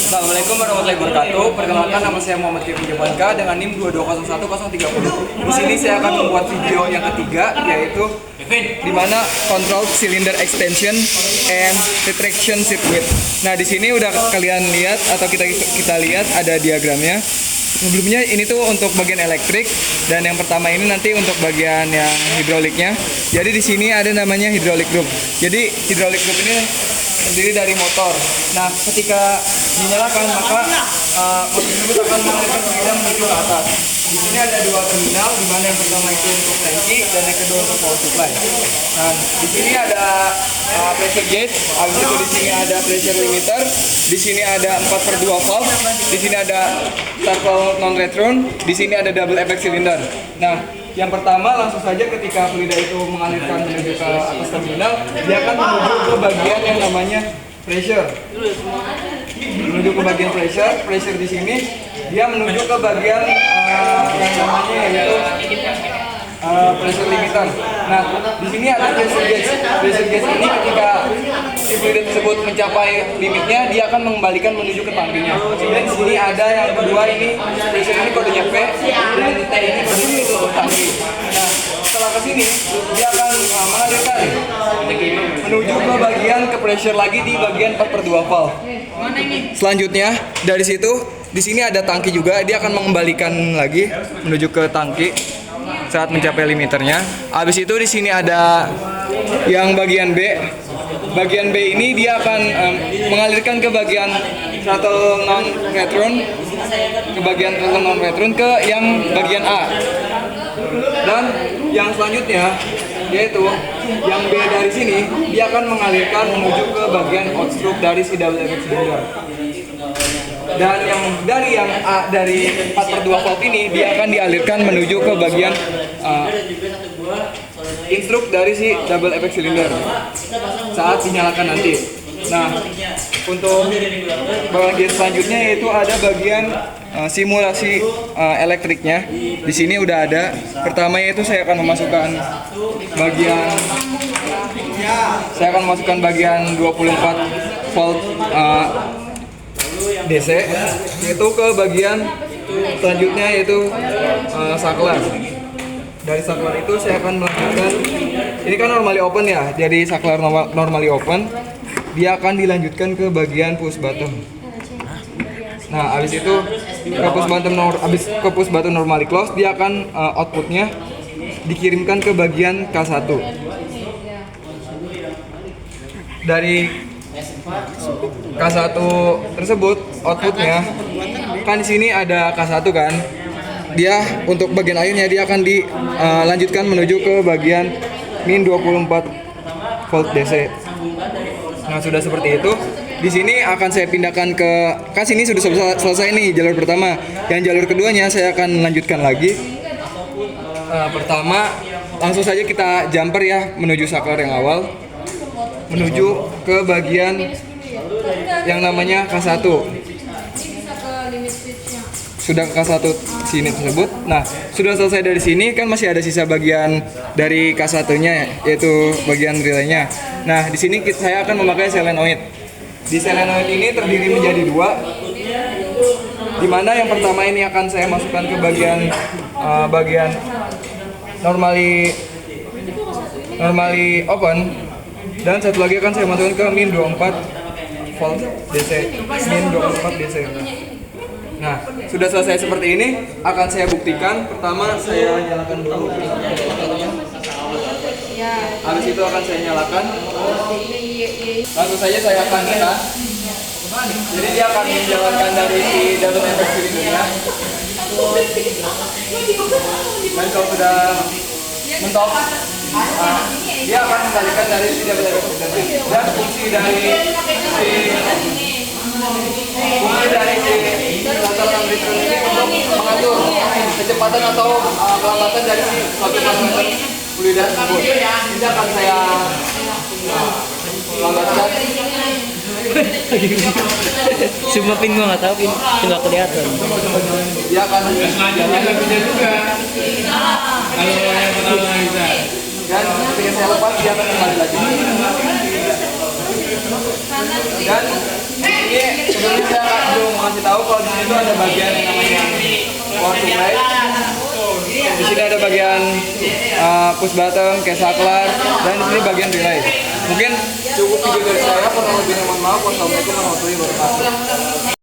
Assalamualaikum warahmatullahi wabarakatuh. Perkenalkan, nama saya Muhammad Kevin Jabanka dengan NIM 2201030. Di sini saya akan membuat video yang ketiga, yaitu di mana control cylinder extension and retraction circuit. Nah, di sini udah kalian lihat atau kita lihat ada diagramnya. Sebelumnya ini tuh untuk bagian elektrik, dan yang pertama ini nanti untuk bagian yang hidroliknya. Jadi di sini ada namanya hydraulic group. Jadi hydraulic group ini terdiri dari motor. Nah, ketika dinyalakan maka motor tersebut akan mengalirkan tenaga menuju ke atas. Di sini ada dua terminal, di mana yang pertama itu untuk tangki dan yang kedua untuk power supply. Nah, di sini ada pressure gauge, habis itu di sini ada pressure limiter, di sini ada 4/2 valve, di sini ada circle non-return, di sini ada double effect cylinder. Nah, yang pertama langsung saja ketika fluida itu mengalirkan menuju ke atas terminal, dia akan menuju ke bagian yang namanya pressure. Menuju ke bagian pressure di sini dia menuju ke bagian yang namanya yaitu pressure limiter. Nah, di sini ada pressure gauge. Pressure gauge ini ketika si fluida tersebut mencapai limitnya, dia akan mengembalikan menuju ke tangkinya. Dan di sini ada yang kedua, ini pressure ini kodenya P dan T ini kodenya untuk tangki. Nah, setelah ke sini dia akan mengalirkan menuju ke bagian ke pressure lagi di bagian 4/2 valve. Selanjutnya dari situ di sini ada tangki juga, dia akan mengembalikan lagi menuju ke tangki saat mencapai limiternya. Habis itu di sini ada yang bagian B. Bagian B ini dia akan mengalirkan ke bagian throttle non-return, ke yang bagian A. Dan yang selanjutnya yaitu yang B dari sini dia akan mengalirkan menuju ke bagian outstroke dari si double effect cylinder. Dan yang A dari 4/2 valve ini dia akan dialirkan menuju ke bagian instroke dari si double effect cylinder saat dinyalakan nanti. Nah, untuk bagian selanjutnya yaitu ada bagian simulasi elektriknya. Di sini udah ada. Pertama yaitu saya akan memasukkan bagian 24 volt DC yaitu ke bagian selanjutnya yaitu saklar. Dari saklar itu saya akan melanjutkan, ini kan normally open ya, jadi saklar normally open, dia akan dilanjutkan ke bagian push button. Nah, habis itu ke push button normally close, dia akan outputnya dikirimkan ke bagian K1. Dari K1 tersebut outputnya kan di sini ada K1 kan. Dia untuk bagian airnya dia akan dilanjutkan menuju ke bagian min 24 volt DC. Nah, sudah seperti itu. Di sini akan saya pindahkan kan sini sudah selesai nih jalur pertama. Yang jalur keduanya saya akan lanjutkan lagi. Pertama langsung saja kita jumper ya menuju saklar yang awal, menuju ke bagian yang namanya K1. Sudah ke K1 sini tersebut. Nah, sudah selesai dari sini kan masih ada sisa bagian dari K1-nya yaitu bagian relaynya. Nah, di sini saya akan memakai solenoid. Di solenoid ini terdiri menjadi dua. Di mana yang pertama ini akan saya masukkan ke bagian normally open, dan satu lagi akan saya masukkan ke min 24 volt DC. Min 24 DC. Nah, sudah selesai seperti ini, akan saya buktikan. Pertama, saya nyalakan dulu. Habis itu akan saya nyalakan. Langsung saja saya akan tekan. Jadi dia akan menjalankan dari si double effect cylindernya. Dan kalau sudah mentok, dia akan mengalirkan dari si double effect cylinder. Dan fungsi dari throttle non-return ini untuk mengatur kecepatan atau kelambatan dari si suatu parameter fluida tersebut. Ini akan saya lambatkan. Cuma pin gua nggak tahu, pin nggak kelihatan. Dia akan jalan bisa juga. Kalau yang pertama bisa. Dan ketika saya lepas dia akan kembali lagi. Dan ini sebelumnya saya kasih tahu kalau di sini tuh ada bagian yang namanya power to play. Di sini ada bagian push button, kayak saklar, dan di sini bagian relay. Mungkin cukup video dari saya, kurang lebihnya mohon maaf. Wassalamualaikum warahmatullahi wabarakatuh.